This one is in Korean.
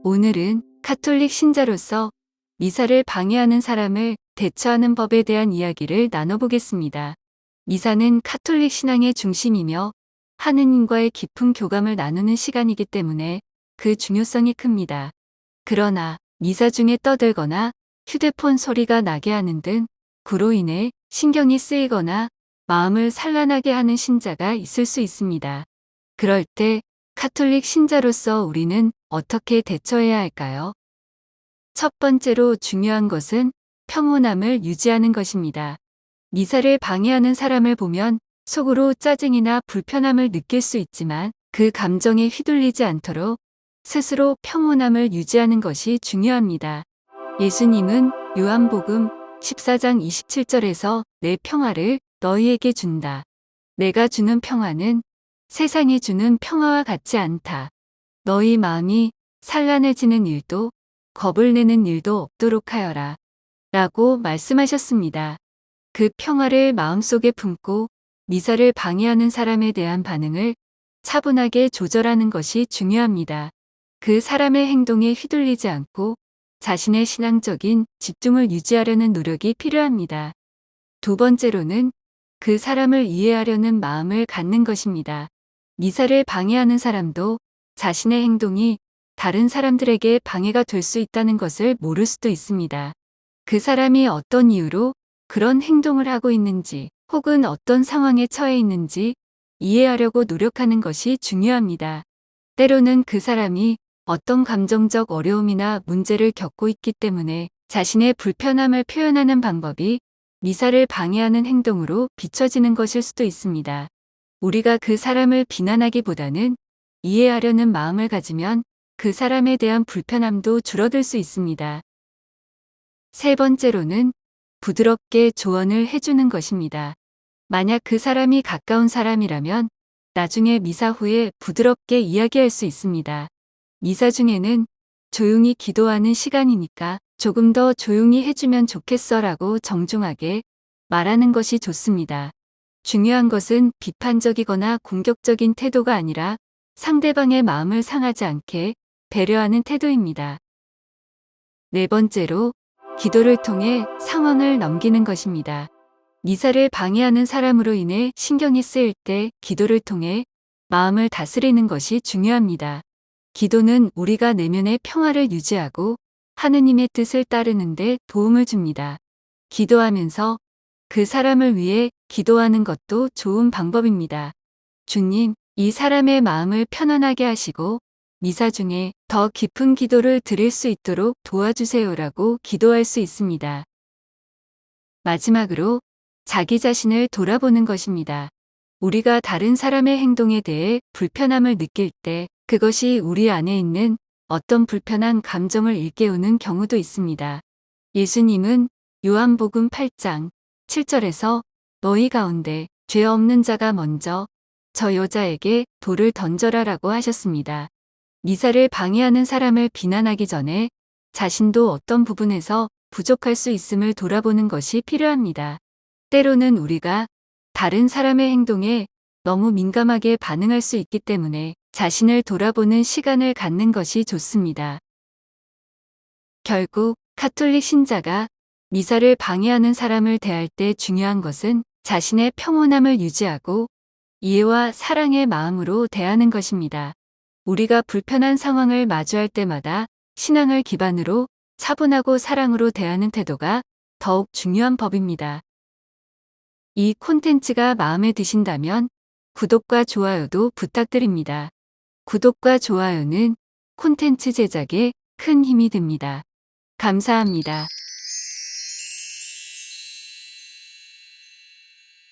오늘은 가톨릭 신자로서 미사를 방해하는 사람을 대처하는 법에 대한 이야기를 나눠보겠습니다. 미사는 가톨릭 신앙의 중심이며 하느님과의 깊은 교감을 나누는 시간이기 때문에 그 중요성이 큽니다. 그러나 미사 중에 떠들거나 휴대폰 소리가 나게 하는 등 그로 인해 신경이 쓰이거나 마음을 산란하게 하는 신자가 있을 수 있습니다. 그럴 때 가톨릭 신자로서 우리는 어떻게 대처해야 할까요? 첫 번째로 중요한 것은 평온함을 유지하는 것입니다. 미사를 방해하는 사람을 보면 속으로 짜증이나 불편함을 느낄 수 있지만 그 감정에 휘둘리지 않도록 스스로 평온함을 유지하는 것이 중요합니다. 예수님은 요한복음 14장 27절에서 내 평화를 너희에게 준다. 내가 주는 평화는 세상이 주는 평화와 같지 않다. 너희 마음이 산란해지는 일도 겁을 내는 일도 없도록 하여라. 라고 말씀하셨습니다. 그 평화를 마음속에 품고 미사를 방해하는 사람에 대한 반응을 차분하게 조절하는 것이 중요합니다. 그 사람의 행동에 휘둘리지 않고 자신의 신앙적인 집중을 유지하려는 노력이 필요합니다. 두 번째로는 그 사람을 이해하려는 마음을 갖는 것입니다. 미사를 방해하는 사람도 자신의 행동이 다른 사람들에게 방해가 될 수 있다는 것을 모를 수도 있습니다. 그 사람이 어떤 이유로 그런 행동을 하고 있는지 혹은 어떤 상황에 처해 있는지 이해하려고 노력하는 것이 중요합니다. 때로는 그 사람이 어떤 감정적 어려움이나 문제를 겪고 있기 때문에 자신의 불편함을 표현하는 방법이 미사를 방해하는 행동으로 비춰지는 것일 수도 있습니다. 우리가 그 사람을 비난하기보다는 이해하려는 마음을 가지면 그 사람에 대한 불편함도 줄어들 수 있습니다. 세 번째로는 부드럽게 조언을 해주는 것입니다. 만약 그 사람이 가까운 사람이라면 나중에 미사 후에 부드럽게 이야기할 수 있습니다. 미사 중에는 조용히 기도하는 시간이니까 조금 더 조용히 해주면 좋겠어 라고 정중하게 말하는 것이 좋습니다. 중요한 것은 비판적이거나 공격적인 태도가 아니라 상대방의 마음을 상하지 않게 배려하는 태도입니다. 네 번째로 기도를 통해 상황을 넘기는 것입니다. 미사를 방해하는 사람으로 인해 신경이 쓰일 때 기도를 통해 마음을 다스리는 것이 중요합니다. 기도는 우리가 내면의 평화를 유지하고 하느님의 뜻을 따르는 데 도움을 줍니다. 기도하면서 그 사람을 위해 기도하는 것도 좋은 방법입니다. 주님, 이 사람의 마음을 편안하게 하시고 미사 중에 더 깊은 기도를 드릴 수 있도록 도와주세요라고 기도할 수 있습니다. 마지막으로 자기 자신을 돌아보는 것입니다. 우리가 다른 사람의 행동에 대해 불편함을 느낄 때 그것이 우리 안에 있는 어떤 불편한 감정을 일깨우는 경우도 있습니다. 예수님은 요한복음 8장 7절에서 너희 가운데 죄 없는 자가 먼저 저 여자에게 돌을 던져라라고 하셨습니다. 미사를 방해하는 사람을 비난하기 전에 자신도 어떤 부분에서 부족할 수 있음을 돌아보는 것이 필요합니다. 때로는 우리가 다른 사람의 행동에 너무 민감하게 반응할 수 있기 때문에 자신을 돌아보는 시간을 갖는 것이 좋습니다. 결국 가톨릭 신자가 미사를 방해하는 사람을 대할 때 중요한 것은 자신의 평온함을 유지하고 이해와 사랑의 마음으로 대하는 것입니다. 우리가 불편한 상황을 마주할 때마다 신앙을 기반으로 차분하고 사랑으로 대하는 태도가 더욱 중요한 법입니다. 이 콘텐츠가 마음에 드신다면 구독과 좋아요도 부탁드립니다. 구독과 좋아요는 콘텐츠 제작에 큰 힘이 됩니다. 감사합니다.